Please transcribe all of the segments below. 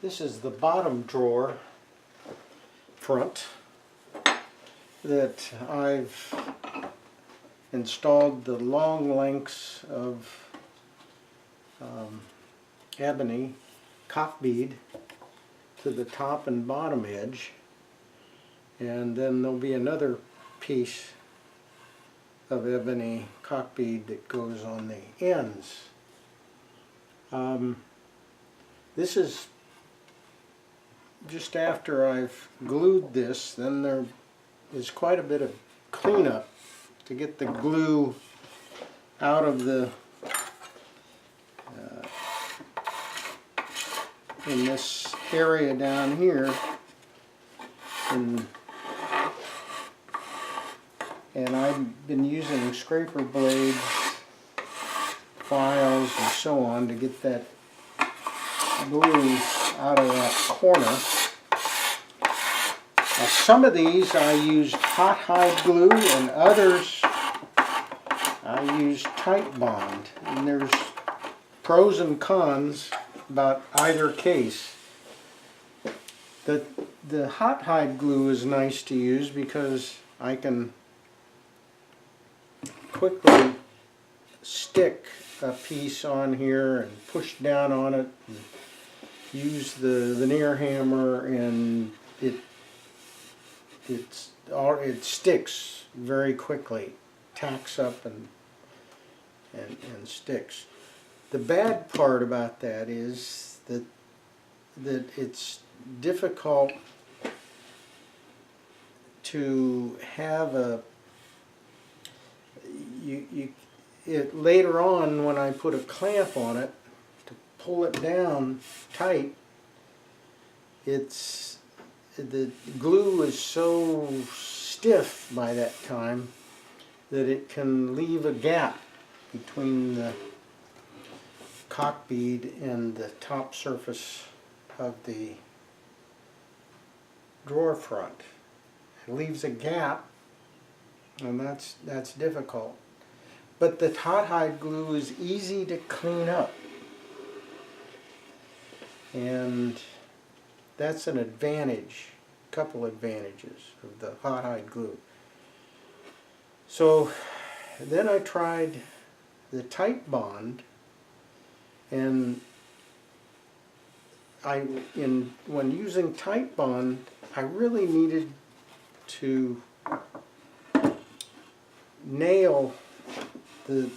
This is the bottom drawer front that I've installed the long lengths of ebony cock bead to the top and bottom edge, and then there'll be another piece of ebony cock bead that goes on the ends. This is just after I've glued this. Then there is quite a bit of cleanup to get the glue out of the in this area down here, and I've been using scraper blades, files, and so on to get that glue out of that corner. Now, some of these I used hot hide glue, and others I used tight bond, and there's pros and cons about either case. The hot hide glue is nice to use because I can quickly stick a piece on here and push down on it and use the veneer hammer, and it sticks very quickly, tacks up and sticks. The bad part about that is that it's difficult to have later on when I put a clamp on it to pull it down tight. The glue is so stiff by that time that it can leave a gap between the cock bead and the top surface of the drawer front. It leaves a gap, and that's difficult. But the hot hide glue is easy to clean up, and that's an advantage, a couple advantages of the hot hide glue. So then I tried the tight bond, and when using tight bond, I really needed to nail the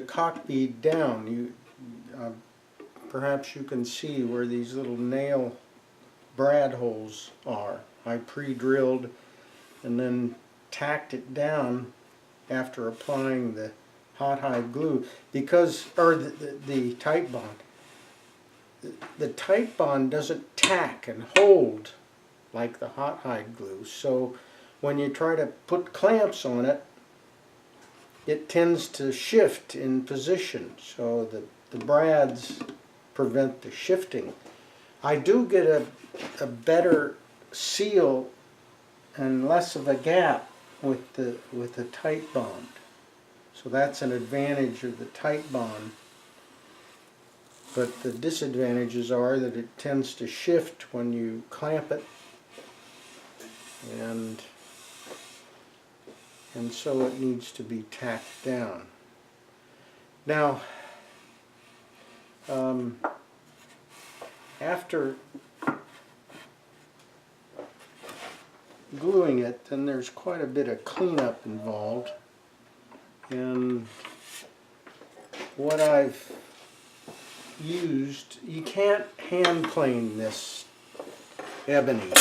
cock bead down. Perhaps you can see where these little nail brad holes are. I pre-drilled and then tacked it down after applying the hot hide glue, the tight bond. The tight bond doesn't tack and hold like the hot hide glue, so when you try to put clamps on it, it tends to shift in position, so the brads prevent the shifting. I do get a better seal and less of a gap with the tight bond. So that's an advantage of the tight bond. But the disadvantages are that it tends to shift when you clamp it, and so it needs to be tacked down. Now, after gluing it, then there's quite a bit of cleanup involved. And what I've used, you can't hand plane this ebony.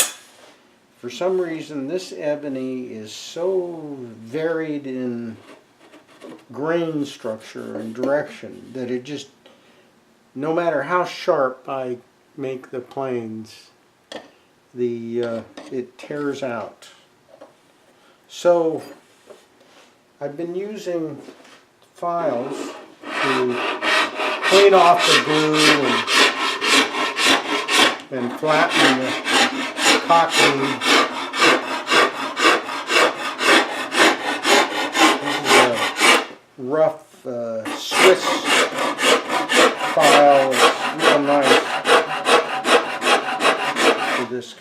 For some reason, this ebony is so varied in grain structure and direction that it just, no matter how sharp I make the planes, it tears out. So I've been using files to clean off the glue and flatten the cock bead. This is a rough Swiss file. It's real nice.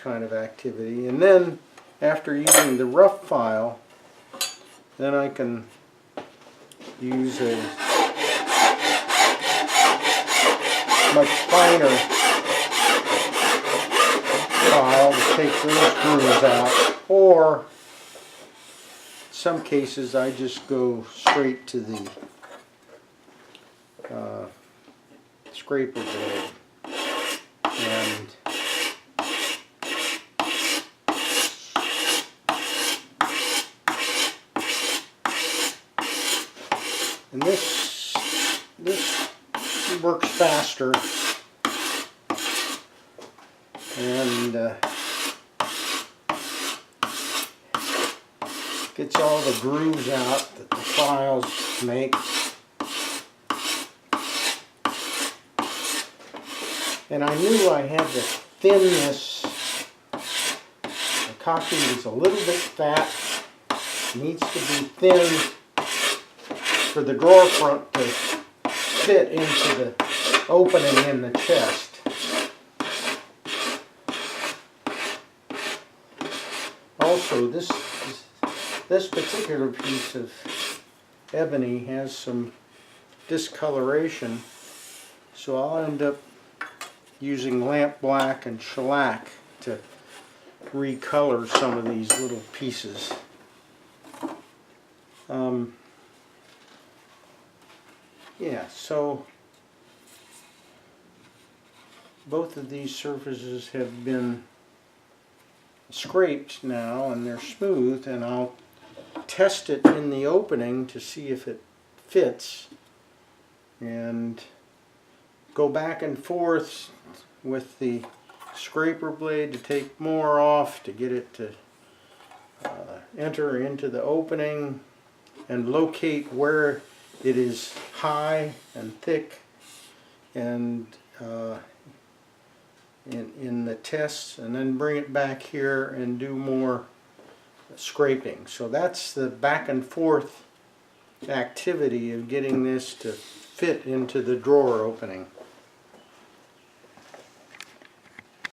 kind of activity. And then after using the rough file, then I can use a much finer file to take those grooves out, or in some cases I just go straight to the scraper blade. And this works faster, and gets all the grooves out that the files make. And I knew I had to thin this. The cocking is a little bit fat, needs to be thinned for the drawer front to fit into the opening in the chest. Also, this particular piece of ebony has some discoloration, so I'll end up using lamp black and shellac to recolor some of these little pieces. Yeah, so both of these surfaces have been scraped now and they're smooth, and I'll test it in the opening to see if it fits and go back and forth with the scraper blade to take more off to get it to enter into the opening and locate where it is high and thick and in the tests, and then bring it back here and do more scraping. So that's the back and forth activity of getting this to fit into the drawer opening.